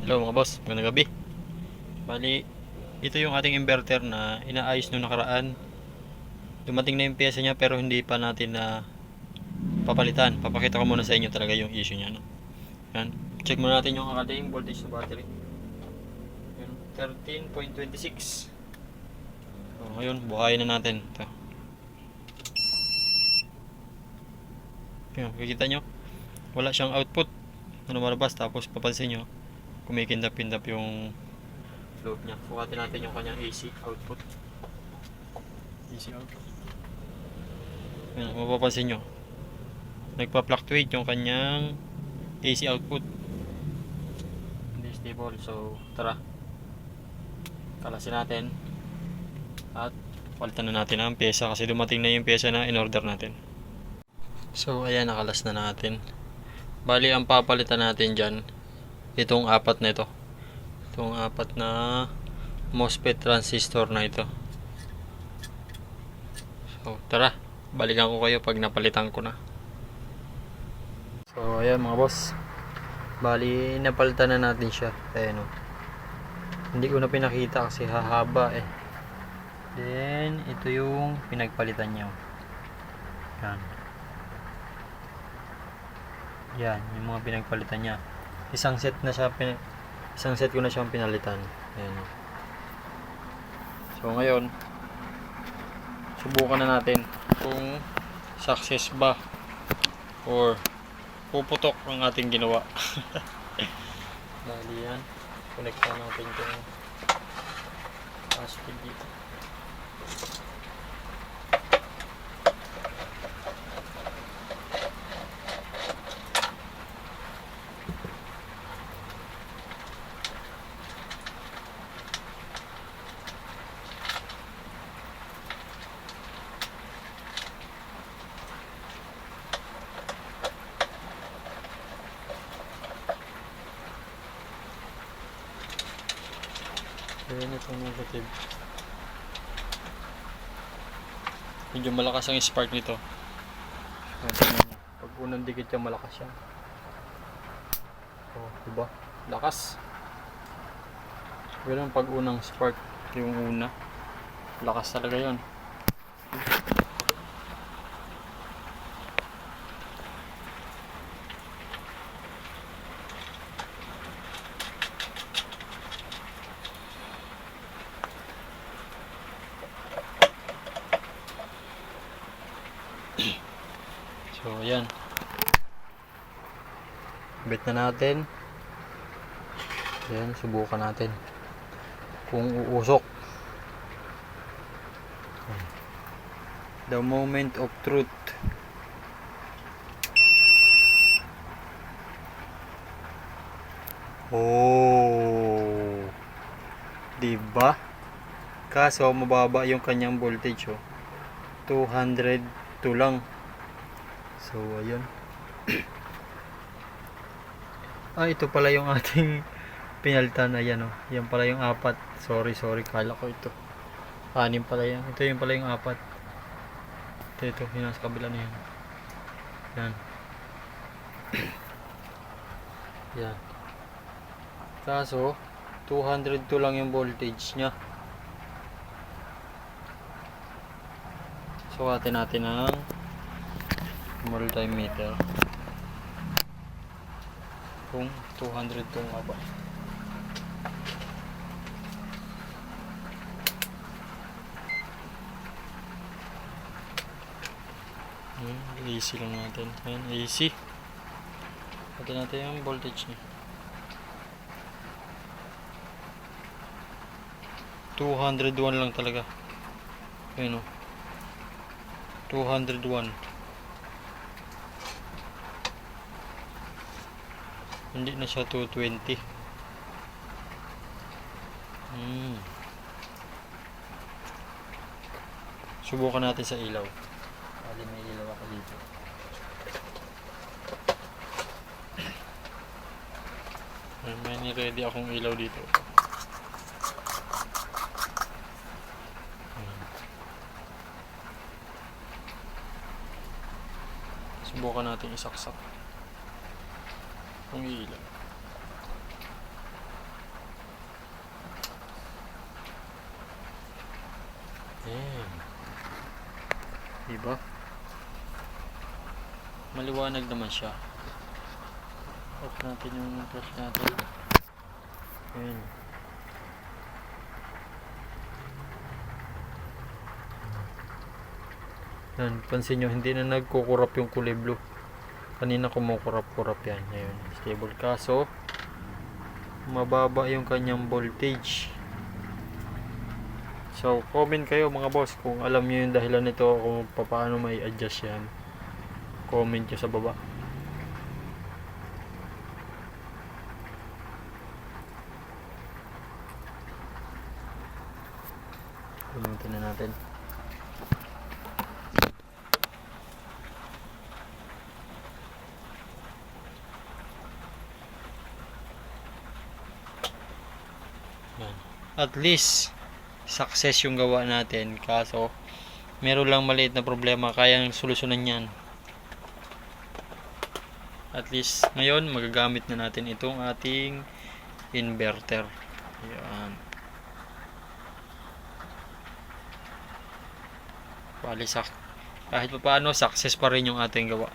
Hello mga boss, magandang gabi. Bali, ito yung ating inverter na inaayos nung nakaraan. Dumating na yung pyesa niya pero hindi pa natin na papalitan. Papakita ko muna sa inyo talaga yung issue niya. No? Yan. Check muna natin yung ating voltage sa battery. Yan, 13.26. So, ngayon, buhayin na natin. Ito. Yan, makikita nyo. Wala siyang output na lumalabas. Tapos papansin nyo, kumikindap-kindap yung load niya. Sukatin natin yung kanyang AC output. AC output. Ayan, mapapansin nyo. Nagpa-fluctuate yung kanyang AC output. Hindi stable. So, tara. Kalasin natin. At palitan na natin ang pyesa kasi dumating na yung pyesa na in-order natin. So, ayan, nakalas na natin. Bali, ang papalitan natin dyan, itong apat na ito. Itong apat na MOSFET transistor na ito. So, tara. Balikan ko kayo pag napalitan ko na. So, ayan mga boss. Bali, napalitan na natin siya. Ayan o. Hindi ko na pinakita kasi hahaba eh. Then, ito yung pinagpalitan niya. Yan. Yan, yung mga pinagpalitan niya. Isang set ko na siyang pinalitan. Ayan. So ngayon, subukan na natin kung success ba or puputok ang ating ginawa. Dali yan. Connect na natin itong password dito. Ayan itong negative. Medyo malakas ang spark nito. Pag unang dikit siya, malakas siya. Oh, diba? Lakas. Ganun pag unang spark yung una. Lakas talaga yun. So, ayan. Bet na natin. Ayan, subukan natin. Kung uusok. The moment of truth. Oh. Diba? Kaso, mababa yung kanyang voltage, oh. 202 lang. So, ayun. Ito pala yung ating pinalitan. Ayan o. Yan pala yung apat. Sorry. Kala ko ito. 6 pala yan. Ito yung pala yung apat. Ito. Yung nasa kabila na yan. Yan. Yan. Kaso, 202 lang yung voltage nya. Sukatin natin ang multimeter kung 202 nga ba. AC lang natin. Ayan, AC. Pati natin yung voltage niya. 201 lang talaga. Ayan o. 201. Hindi na siya 220. Subukan natin sa ilaw. Bali may ilaw ako dito. May ni-ready akong ilaw dito. Subukan natin isaksak kung iilan. Diba? Maliwanag naman siya. Off natin yung flash natin. Ayan. Yan, pansin nyo, hindi na nagkukurap yung kulay blue. Kanina kumukurap-kurap yan. Ayun, stable. Kaso, mababa yung kanyang voltage. So, comment kayo mga boss kung alam nyo yung dahilan nito, kung paano may adjust yan. Comment nyo sa baba. Punutin na natin. At least success yung gawa natin, kaso meron lang maliit na problema, kayang solusyonan yan. At least ngayon magagamit na natin itong ating inverter. Yan. Kahit pa paano success pa rin yung ating gawa.